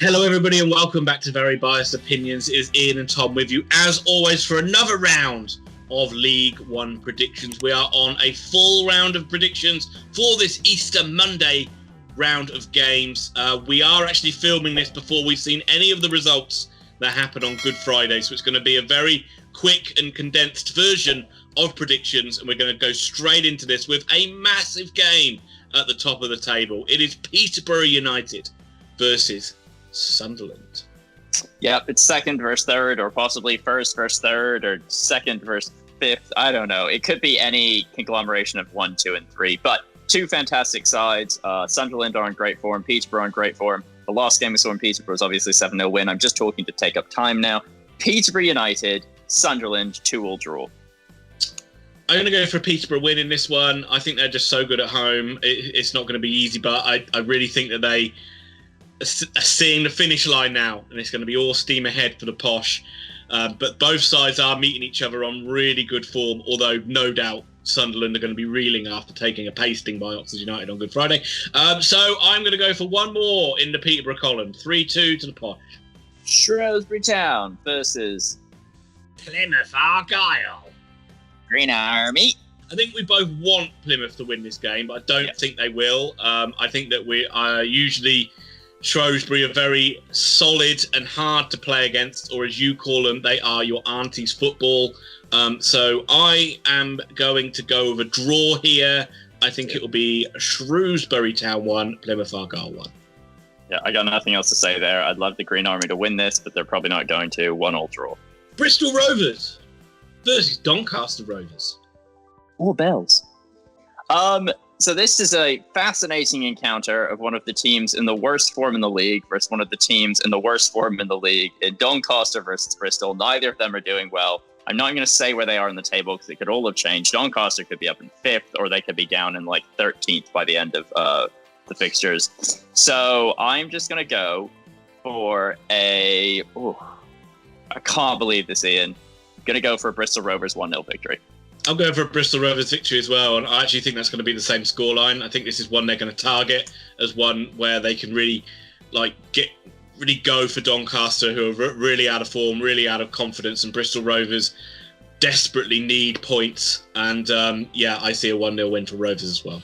Hello, everybody, and welcome back to Very Biased Opinions. It is Ian and Tom with you, as always, for another round of League One predictions. We are on a full round of predictions for this Easter Monday round of games. We are actually filming this before we've seen any of the results that happen on Good Friday, so it's going to be a very quick and condensed version of predictions, and we're going to go straight into this with a massive game at the top of the table. It is Peterborough United versus Sunderland. Yep, it's second versus third, or possibly first versus third, or second versus fifth. I don't know. It could be any conglomeration of 1, 2, and 3. But two fantastic sides. Sunderland are in great form. Peterborough in great form. The last game we saw in Peterborough was obviously 7-0 win. I'm just talking to take up time now. Peterborough United, Sunderland, 2-2 draw. I'm going to go for a Peterborough win in this one. I think they're just so good at home. It's not going to be easy, but I really think that they are seeing the finish line now, and it's going to be all steam ahead for the Posh. But both sides are meeting each other on really good form, although no doubt Sunderland are going to be reeling after taking a pasting by Oxford United on Good Friday. So I'm going to go for one more in the Peterborough column. 3-2 to the Posh. Shrewsbury Town versus Plymouth Argyle. Green Army. I think we both want Plymouth to win this game, but I don't think they will. I think that we are usually... Shrewsbury are very solid and hard to play against, or as you call them, they are your auntie's football. So I am going to go with a draw here. I think it will be Shrewsbury Town 1, Plymouth Argyle 1. Yeah, I got nothing else to say there. I'd love the Green Army to win this, but they're probably not going to. 1-1 draw. Bristol Rovers versus Doncaster Rovers. All bells. So this is a fascinating encounter of one of the teams in the worst form in the league versus one of the teams in the worst form in the league. In Doncaster versus Bristol, neither of them are doing well. I'm not going to say where they are in the table because it could all have changed. Doncaster could be up in 5th, or they could be down in like 13th by the end of the fixtures. So I'm just going to go for I can't believe this, Ian. I'm going to go for a Bristol Rovers 1-0 victory. I'm going for a Bristol Rovers victory as well, and I actually think that's going to be the same scoreline. I think this is one they're going to target as one where they can really go for Doncaster, who are really out of form, really out of confidence, and Bristol Rovers desperately need points. And I see a 1-0 win for Rovers as well.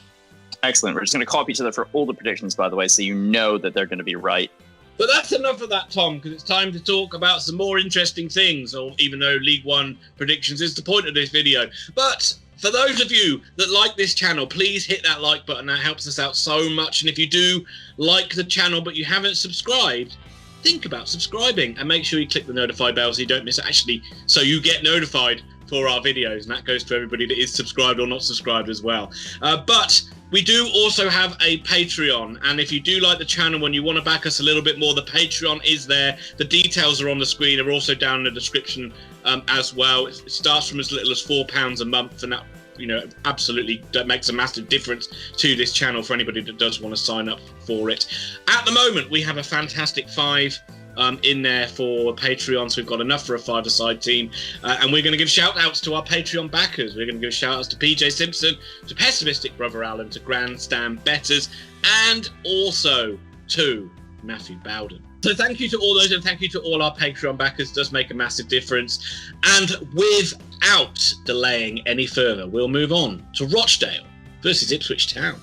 Excellent. We're just going to copy each other for all the predictions, by the way, so you know that they're going to be right. But that's enough of that, Tom, because it's time to talk about some more interesting things, or even though League One predictions is the point of this video. But for those of you that like this channel, please hit that like button. That helps us out so much. And if you do like the channel but you haven't subscribed, think about subscribing and make sure you click the notify bell so you don't miss it. Actually, so you get notified for our videos, and that goes to everybody that is subscribed or not subscribed as well. But we do also have a Patreon, and if you do like the channel and you want to back us a little bit more, the Patreon is there. The details are on the screen. They're also down in the description as well. It starts from as little as £4 a month, and that absolutely makes a massive difference to this channel for anybody that does want to sign up for it. At the moment, we have a fantastic 5 in there for Patreon, so we've got enough for a 5-a-side team, and we're going to give shout outs to our Patreon backers. We're going to give shout outs to PJ Simpson, to Pessimistic Brother Alan, to Grandstand Betters, and also to Matthew Bowden. So thank you to all those, and thank you to all our Patreon backers. It does make a massive difference. And without delaying any further, we'll move on to Rochdale versus Ipswich Town.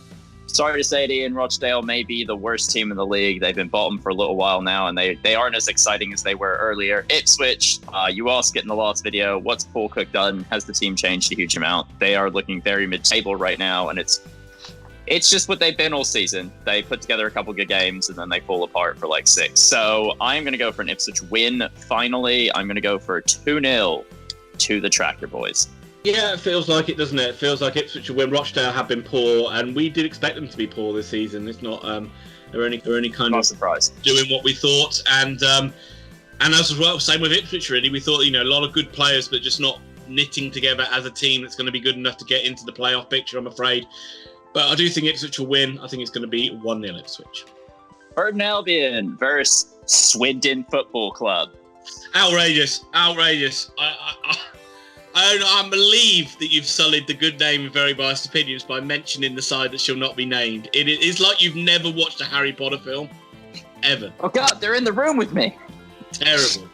Sorry to say it, Ian, Rochdale may be the worst team in the league. They've been bottom for a little while now, and they aren't as exciting as they were earlier. Ipswich, you asked it in the last video, what's Paul Cook done? Has the team changed a huge amount? They are looking very mid-table right now, and it's just what they've been all season. They put together a couple good games, and then they fall apart for like 6. So I'm going to go for an Ipswich win. Finally, I'm going to go for 2-0 to the Tractor Boys. Yeah, it feels like it, doesn't it? It feels like Ipswich will win. Rochdale have been poor, and we did expect them to be poor this season. It's not they're only kind not of surprised doing what we thought, and as well, same with Ipswich. Really, we thought a lot of good players, but just not knitting together as a team that's going to be good enough to get into the playoff picture, I'm afraid. But I do think Ipswich will win. I think it's going to be 1-0 Ipswich. Burton Albion versus Swindon Football Club. Outrageous! I don't believe that you've sullied the good name of Very Biased Opinions by mentioning the side that shall not be named. It is like you've never watched a Harry Potter film, ever. Oh God, they're in the room with me. Terrible.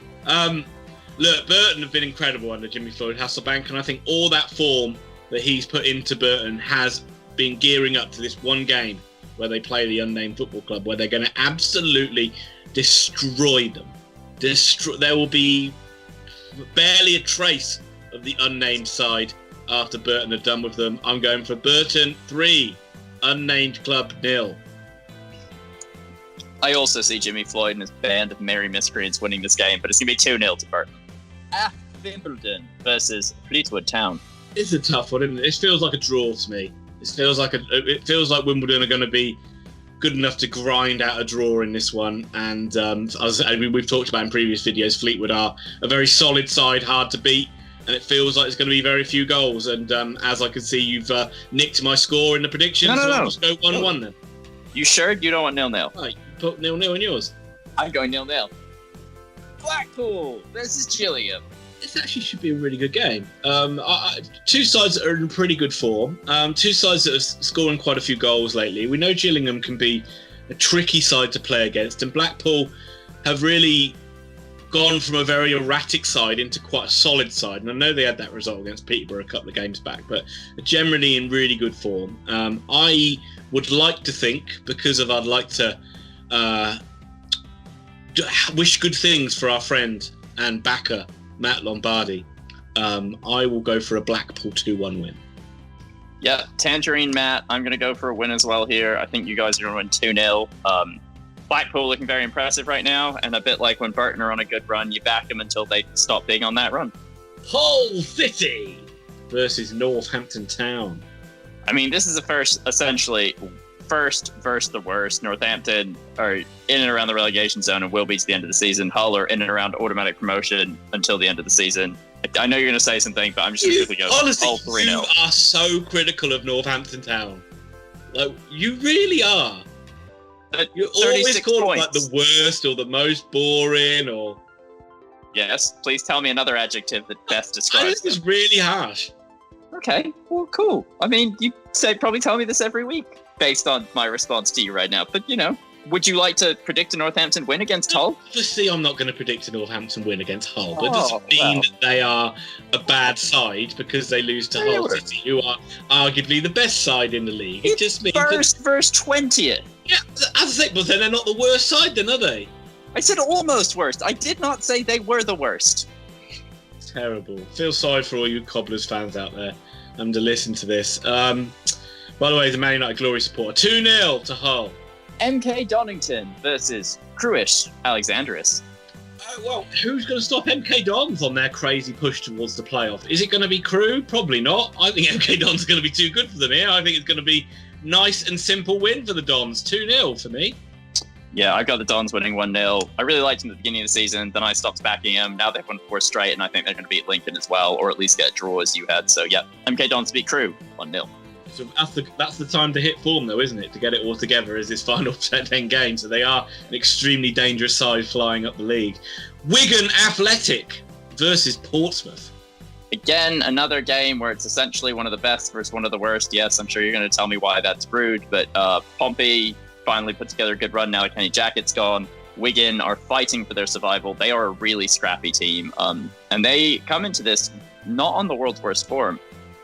Look, Burton have been incredible under Jimmy Floyd Hasselbank, and I think all that form that he's put into Burton has been gearing up to this one game where they play the Unnamed Football Club, where they're going to absolutely destroy them. There will be barely a trace of the Unnamed side after Burton are done with them. I'm going for Burton 3, Unnamed Club 0. I also see Jimmy Floyd and his band of merry miscreants winning this game, but it's going to be 2-0 to Burton. Wimbledon versus Fleetwood Town. It's a tough one, isn't it? It feels like a draw to me. It feels like Wimbledon are going to be good enough to grind out a draw in this one. And we've talked about in previous videos, Fleetwood are a very solid side, hard to beat. And it feels like it's going to be very few goals. And as I can see, you've nicked my score in the predictions. No. Let's go 1-1 then. You sure you don't want 0-0? Right, put 0-0 in yours. I'm going 0-0. Blackpool versus Gillingham. This actually should be a really good game. Two sides that are in pretty good form. Two sides that are scoring quite a few goals lately. We know Gillingham can be a tricky side to play against, and Blackpool have really gone from a very erratic side into quite a solid side. And I know they had that result against Peterborough a couple of games back, but generally in really good form. I would like to think, I'd like to wish good things for our friend and backer, Matt Lombardi. I will go for a Blackpool 2-1 win. Yeah, Tangerine Matt, I'm going to go for a win as well here. I think you guys are going to win 2-0. Blackpool looking very impressive right now, and a bit like when Burton are on a good run, you back them until they stop being on that run. Hull City versus Northampton Town. I mean, this is essentially first versus the worst. Northampton are in and around the relegation zone and will be to the end of the season. Hull are in and around automatic promotion until the end of the season. I know you're going to say something, but I'm just going to go honestly, Hull 3-0. You are so critical of Northampton Town. Like, you really are. You're always called like the worst or the most boring or... Yes, please tell me another adjective that best describes This is really harsh. Okay, well, cool. I mean, you probably tell me this every week based on my response to you right now. But, would you like to predict a Northampton win against Hull? Obviously, I'm not going to predict a Northampton win against Hull, but it doesn't mean that they are a bad side because they lose to Hull City, who are arguably the best side in the league. It just means first versus 20th. Yeah, as I say, but then they're not the worst side, then, are they? I said almost worst. I did not say they were the worst. Terrible. Feel sorry for all you Cobblers fans out there to listen to this. By the way, the Man United Glory supporter, 2-0 to Hull. MK Donington versus Crewish Alexandris. Well, who's going to stop MK Dons on their crazy push towards the playoff? Is it going to be Crewe? Probably not. I think MK Dons are going to be too good for them here. I think it's going to be nice and simple win for the Dons. 2-0 for me. Yeah, I got the Dons winning 1-0. I really liked them at the beginning of the season. Then I stopped backing them. Now they've won 4 straight, and I think they're going to beat Lincoln as well, or at least get a draw as you had. So, yeah, MK Dons beat Crewe 1-0. So that's the time to hit form, though, isn't it? To get it all together as this final 10 games. So they are an extremely dangerous side flying up the league. Wigan Athletic versus Portsmouth. Again, another game where it's essentially one of the best versus one of the worst. Yes, I'm sure you're going to tell me why that's rude, but Pompey finally put together a good run now that Kenny Jackett's gone. Wigan are fighting for their survival. They are a really scrappy team, and they come into this not on the world's worst form.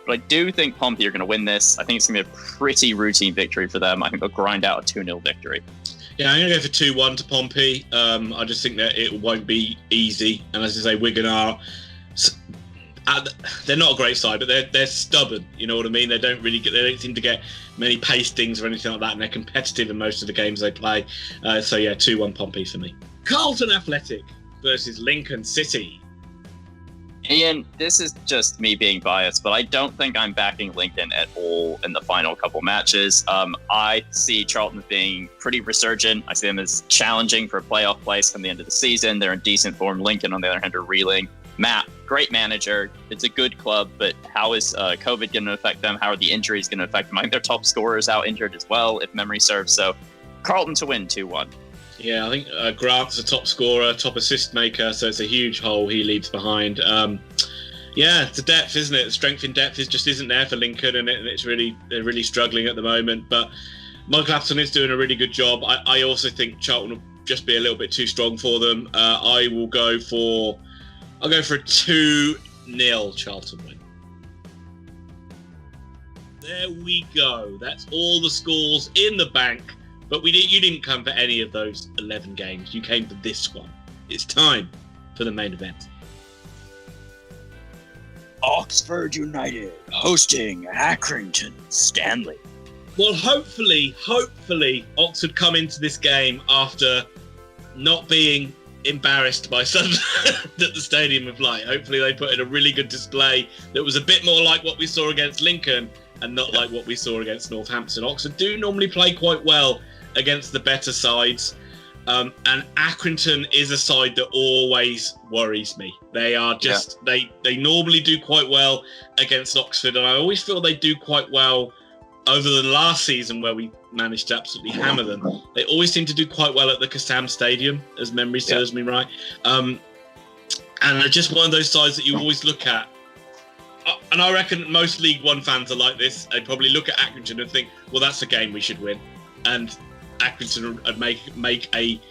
But I do think Pompey are going to win this. I think it's going to be a pretty routine victory for them. I think they'll grind out a 2-0 victory. Yeah, I'm going to go for 2-1 to Pompey. I just think that it won't be easy. And as I say, Wigan are... they're not a great side, but they're stubborn. You know what I mean? They don't seem to get many pastings or anything like that, and they're competitive in most of the games they play. So yeah, 2-1 Pompey for me. Carlton Athletic versus Lincoln City. Ian, this is just me being biased, but I don't think I'm backing Lincoln at all in the final couple matches. I see Charlton as being pretty resurgent. I see them as challenging for a playoff place come the end of the season. They're in decent form. Lincoln, on the other hand, are reeling. Matt, great manager. It's a good club, but how is COVID going to affect them? How are the injuries going to affect them? I think their top scorer is out injured as well, if memory serves. So Carlton to win 2-1. Yeah, I think Grant's the top scorer, top assist maker, so it's a huge hole he leaves behind. Yeah, it's a depth, isn't it? The strength in depth just isn't there for Lincoln, and they're really struggling at the moment. But Mike Clapton is doing a really good job. I also think Charlton will just be a little bit too strong for them. I'll go for a 2-0 Charlton win. There we go. That's all the scores in the bank. But you didn't come for any of those 11 games. You came for this one. It's time for the main event. Oxford United hosting Accrington Stanley. Well, hopefully, Oxford come into this game after not being embarrassed by Sunderland at the Stadium of Light. Hopefully they put in a really good display that was a bit more like what we saw against Lincoln and not like what we saw against Northampton. Oxford do normally play quite well against the better sides. And Accrington is a side that always worries me. They are just, they normally do quite well against Oxford. And I always feel they do quite well over the last season where we managed to absolutely hammer them. They always seem to do quite well at the Kassam Stadium, as memory serves me right. And they're just one of those sides that you always look at. And I reckon most League One fans are like this. They probably look at Accrington and think, well, that's a game we should win. And Accrington would make a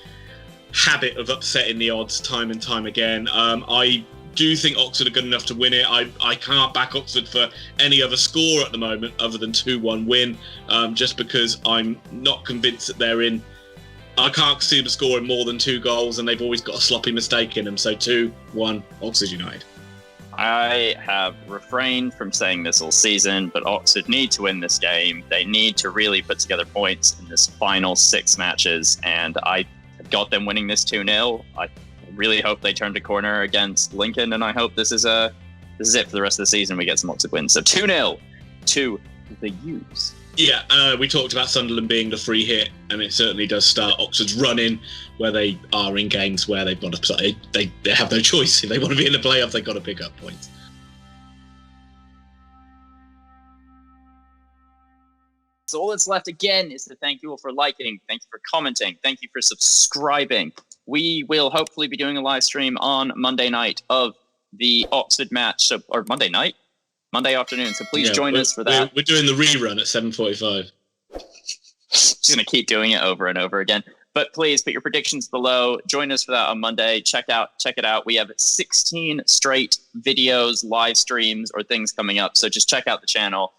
habit of upsetting the odds time and time again. I do think Oxford are good enough to win it. I can't back Oxford for any other score at the moment other than 2-1 win, just because I'm not convinced that they're in. I can't see them scoring more than 2 goals, and they've always got a sloppy mistake in them. So 2-1 Oxford United. I have refrained from saying this all season, but Oxford need to win this game. They need to really put together points in this final 6 matches, and I got them winning this 2-0. I really hope they turned a corner against Lincoln, and I hope this is it for the rest of the season. We get some Oxford wins. So 2-0 to the U's. Yeah, we talked about Sunderland being the free hit, and it certainly does start Oxford's running where they are in games where they've got to they have no choice. If they want to be in the playoffs, they've got to pick up points. So all that's left again is to thank you all for liking, thank you for commenting, thank you for subscribing. We will hopefully be doing a live stream on Monday night of the Oxford match, or Monday afternoon. So please join us for that. We're doing the rerun at 7:45. Just going to keep doing it over and over again. But please put your predictions below. Join us for that on Monday. Check it out. We have 16 straight videos, live streams, or things coming up. So just check out the channel.